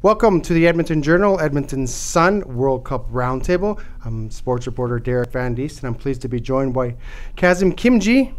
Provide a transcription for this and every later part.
Welcome to the Edmonton Journal, Edmonton Sun World Cup Roundtable. I'm sports reporter Derek Van Diest, and I'm pleased to be joined by Kazim Kimji,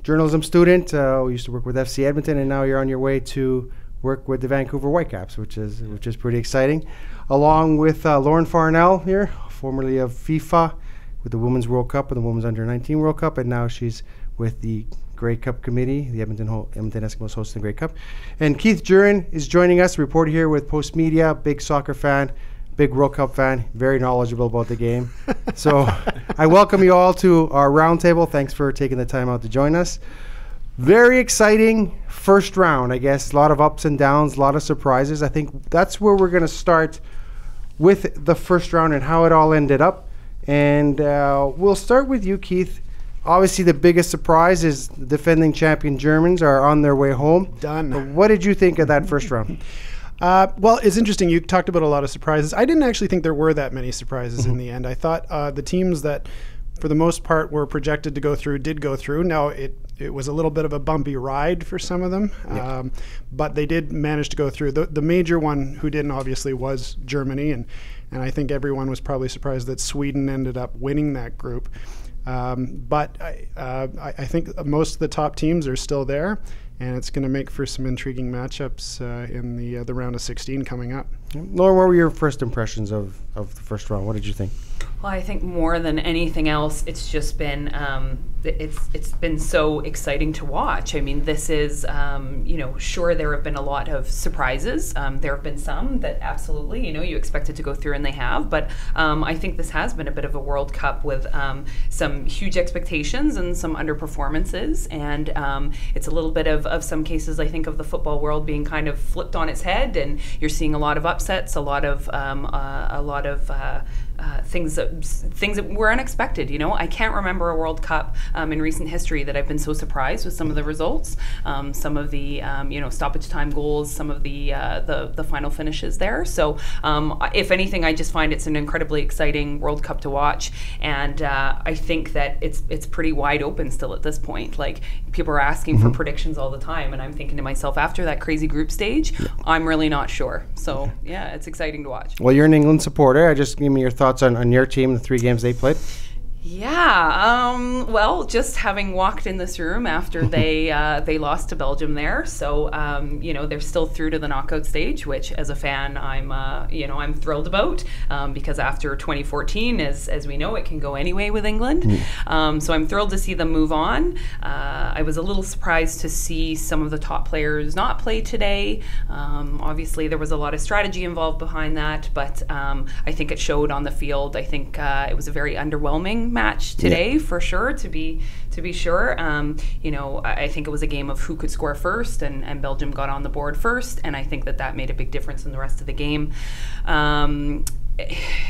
journalism student who used to work with FC Edmonton, and now you're on your way to work with the Vancouver Whitecaps, which is pretty exciting. Along with Lauren Farnell here, formerly of FIFA, with the Women's World Cup and the Women's Under-19 World Cup, and now she's with the Grey Cup Committee. The Edmonton Eskimos hosting the Grey Cup. And Keith Jurin is joining us, reporter here with Post Media, big soccer fan, big World Cup fan, very knowledgeable about the game. So I welcome you all to our roundtable. Thanks for taking the time out to join us. Very exciting first round, I guess. A lot of ups and downs, a lot of surprises. I think that's where we're going to start with the first round and how it all ended up. And we'll start with you, Keith. Obviously, the biggest surprise is the defending champion Germans are on their way home. Done. But what did you think of that first round? Well, it's interesting. You talked about a lot of surprises. I didn't actually think there were that many surprises in the end. I thought the teams that, for the most part, were projected to go through did go through. Now, it was a little bit of a bumpy ride for some of them, but they did manage to go through. The major one who didn't, obviously, was Germany, and I think everyone was probably surprised that Sweden ended up winning that group. But I think most of the top teams are still there, and it's going to make for some intriguing matchups in the round of 16 coming up. Lauren, what were your first impressions of the first round? What did you think? Well, I think more than anything else, it's just been it's been so exciting to watch. I mean, this is sure, there have been a lot of surprises. There have been some that absolutely you expected to go through, and they have. But I think this has been a bit of a World Cup with some huge expectations and some underperformances, and it's a little bit of some cases, I think, of the football world being kind of flipped on its head, and you're seeing a lot of upsets, a lot of things that were unexpected. I can't remember a World Cup in recent history that I've been so surprised with some of the results, some of the stoppage time goals, some of the final finishes there. So if anything, I just find it's an incredibly exciting World Cup to watch, and I think that it's pretty wide open still at this point. Like, people are asking for predictions all the time, and I'm thinking to myself, after that crazy group stage, I'm really not sure. So yeah, it's exciting to watch. Well, you're an England supporter. Just give me your thoughts on your team, the 3 games they played. Yeah, well, just having walked in this room after they lost to Belgium there, so they're still through to the knockout stage, which as a fan I'm thrilled about, because after 2014, as we know, it can go any way with England. So I'm thrilled to see them move on. I was a little surprised to see some of the top players not play today. Obviously, there was a lot of strategy involved behind that, but I think it showed on the field. I think it was a very underwhelming match today, for sure, to be sure. I think it was a game of who could score first, and Belgium got on the board first, and I think that made a big difference in the rest of the game.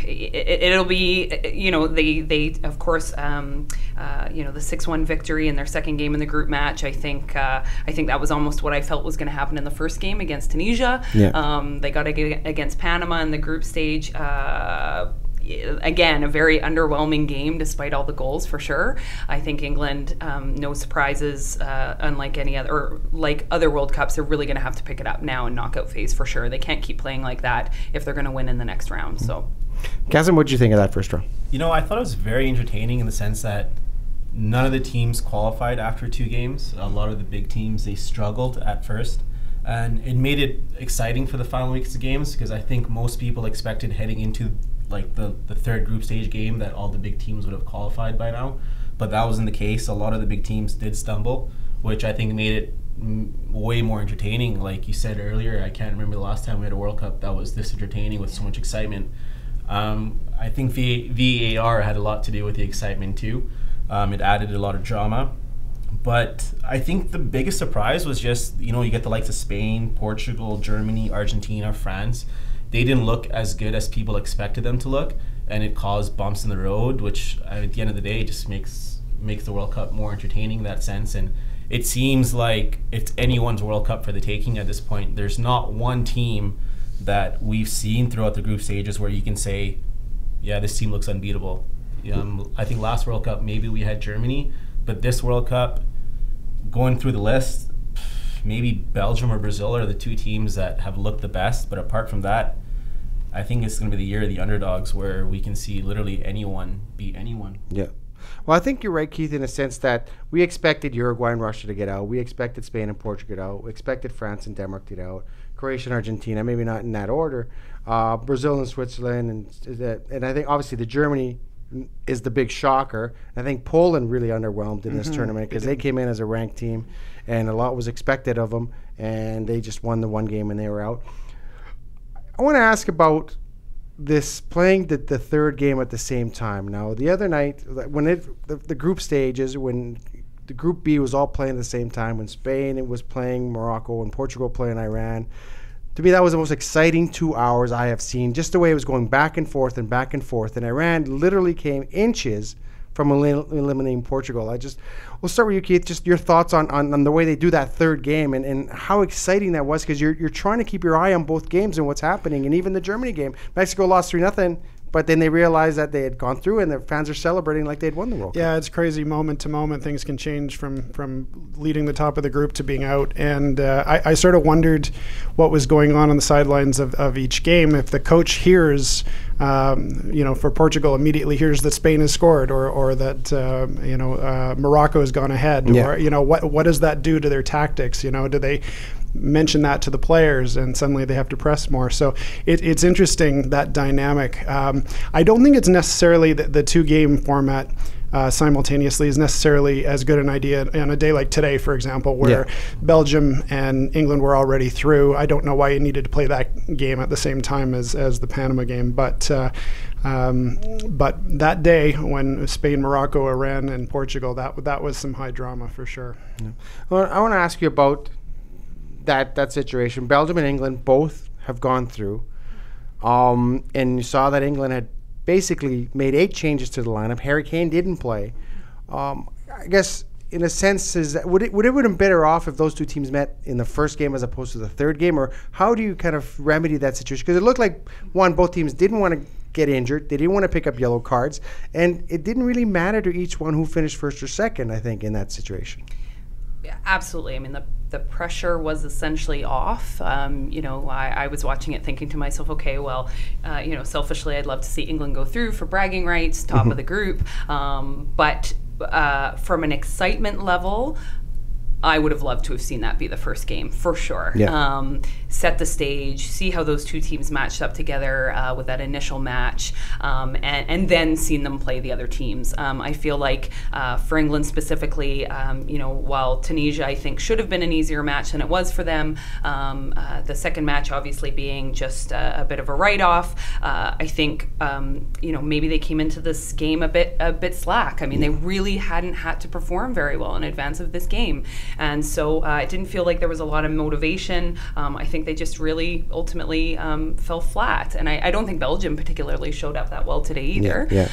It'll be, they of course, the 6-1 victory in their second game in the group match. I think that was almost what I felt was going to happen in the first game against Tunisia. They got against Panama in the group stage. Again, a very underwhelming game despite all the goals, for sure. I think England, no surprises, unlike like other World Cups, they're really going to have to pick it up now in knockout phase, for sure. They can't keep playing like that if they're going to win in the next round. So, Kazim, what did you think of that first round? I thought it was very entertaining in the sense that none of the teams qualified after 2 games. A lot of the big teams, they struggled at first. And it made it exciting for the final weeks of games, because I think most people expected heading into the third group stage game that all the big teams would have qualified by now, but that wasn't the case. A lot of the big teams did stumble, which I think made it way more entertaining. Like you said earlier, I can't remember the last time we had a World Cup that was this entertaining with so much excitement. I think VAR had a lot to do with the excitement too. It added a lot of drama. But I think the biggest surprise was just, you get the likes of Spain, Portugal, Germany, Argentina, France. They didn't look as good as people expected them to look, and it caused bumps in the road, which at the end of the day just makes the World Cup more entertaining in that sense. And it seems like it's anyone's World Cup for the taking at this point. There's not one team that we've seen throughout the group stages where you can say, yeah, this team looks unbeatable. I think last World Cup maybe we had Germany, but this World Cup, going through the list, maybe Belgium or Brazil are the two teams that have looked the best, but apart from that, I think it's going to be the year of the underdogs where we can see literally anyone beat anyone. Yeah. Well, I think you're right, Keith, in a sense that we expected Uruguay and Russia to get out. We expected Spain and Portugal to get out. We expected France and Denmark to get out. Croatia and Argentina, maybe not in that order. Brazil and Switzerland. And I think, obviously, the Germany is the big shocker. I think Poland really underwhelmed in this tournament because they came in as a ranked team, and a lot was expected of them, and they just won the one game and they were out. I want to ask about this playing the third game at the same time. Now, the other night, when the group stages, when the Group B was all playing at the same time, when Spain was playing Morocco and Portugal playing Iran, to me, that was the most exciting 2 hours I have seen, just the way it was going back and forth. And Iran literally came inches from eliminating Portugal. We'll start with you, Keith. Just your thoughts on the way they do that third game and how exciting that was, because you're trying to keep your eye on both games and what's happening. And even the Germany game, Mexico lost 3-0. But then they realized that they had gone through, and their fans are celebrating like they'd won the World Cup. Yeah, it's crazy. Moment to moment, things can change from leading the top of the group to being out. And I sort of wondered what was going on the sidelines of each game. If the coach hears, for Portugal, immediately hears that Spain has scored, or that Morocco has gone ahead, or what does that do to their tactics? Do they mention that to the players and suddenly they have to press more? So it's interesting, that dynamic. I don't think it's necessarily the two-game format simultaneously is necessarily as good an idea on a day like today, for example, where Belgium and England were already through. I don't know why you needed to play that game at the same time as the Panama game, but that day when Spain, Morocco, Iran, and Portugal, that was some high drama for sure. Yeah. Well, I want to ask you about that situation. Belgium and England both have gone through, and you saw that England had basically made 8 changes to the lineup. Harry Kane didn't play. I guess in a sense, would it have been better off if those two teams met in the first game as opposed to the third game, or how do you kind of remedy that situation? Because it looked like both teams didn't want to get injured. They didn't want to pick up yellow cards, and it didn't really matter to each one who finished first or second, I think, in that situation. Yeah, absolutely. I mean, the pressure was essentially off. I was watching it thinking to myself, okay, well, selfishly, I'd love to see England go through for bragging rights, top of the group. But from an excitement level, I would have loved to have seen that be the first game, for sure. Yeah. Set the stage, see how those two teams matched up together with that initial match, and then seen them play the other teams. I feel like for England specifically, while Tunisia, I think, should have been an easier match than it was for them, the second match obviously being just a bit of a write-off. I think, maybe they came into this game a bit slack. I mean, they really hadn't had to perform very well in advance of this game. And so it didn't feel like there was a lot of motivation. I think they just really ultimately fell flat. And I don't think Belgium particularly showed up that well today either. Yeah.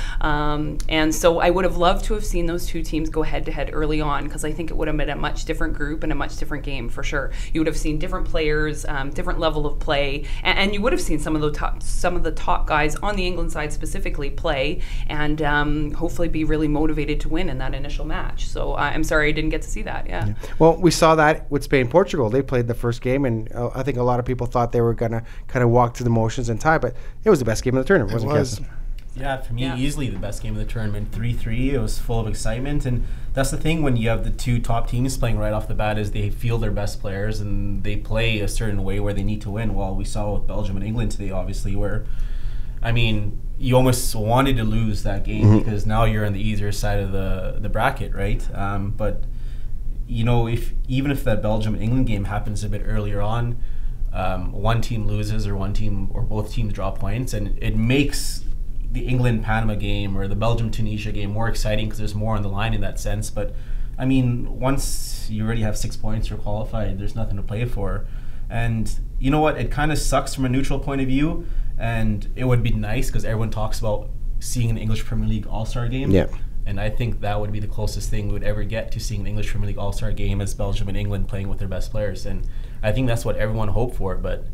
And so I would have loved to have seen those two teams go head-to-head early on, because I think it would have been a much different group and a much different game for sure. You would have seen different players, different level of play, and you would have seen some of the top guys on the England side specifically play, and hopefully be really motivated to win in that initial match. So I'm sorry I didn't get to see that. Yeah. Well, we saw that with Spain-Portugal. They played the first game, and I think a lot of people thought they were going to kind of walk through the motions and tie, but it was the best game of the tournament, wasn't it? Yeah, for me, easily the best game of the tournament. 3-3, it was full of excitement, and that's the thing when you have the two top teams playing right off the bat, is they feel their best players and they play a certain way where they need to win. Well, we saw with Belgium and England today, obviously, where, I mean, you almost wanted to lose that game because now you're on the easier side of the bracket, right? But even if that Belgium and England game happens a bit earlier on, one team loses or one team or both teams draw points, and it makes the England-Panama game or the Belgium-Tunisia game more exciting because there's more on the line in that sense. But, I mean, once you already have 6 points, you're qualified, there's nothing to play for. And you know what? It kind of sucks from a neutral point of view, and it would be nice because everyone talks about seeing an English Premier League All-Star game. Yeah. And I think that would be the closest thing we would ever get to seeing an English Premier League All-Star game as Belgium and England playing with their best players. And I think that's what everyone hoped for, but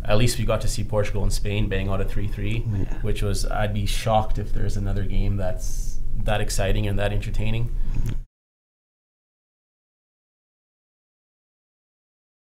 at least we got to see Portugal and Spain bang out a 3-3, which was, I'd be shocked if there's another game that's that exciting and that entertaining.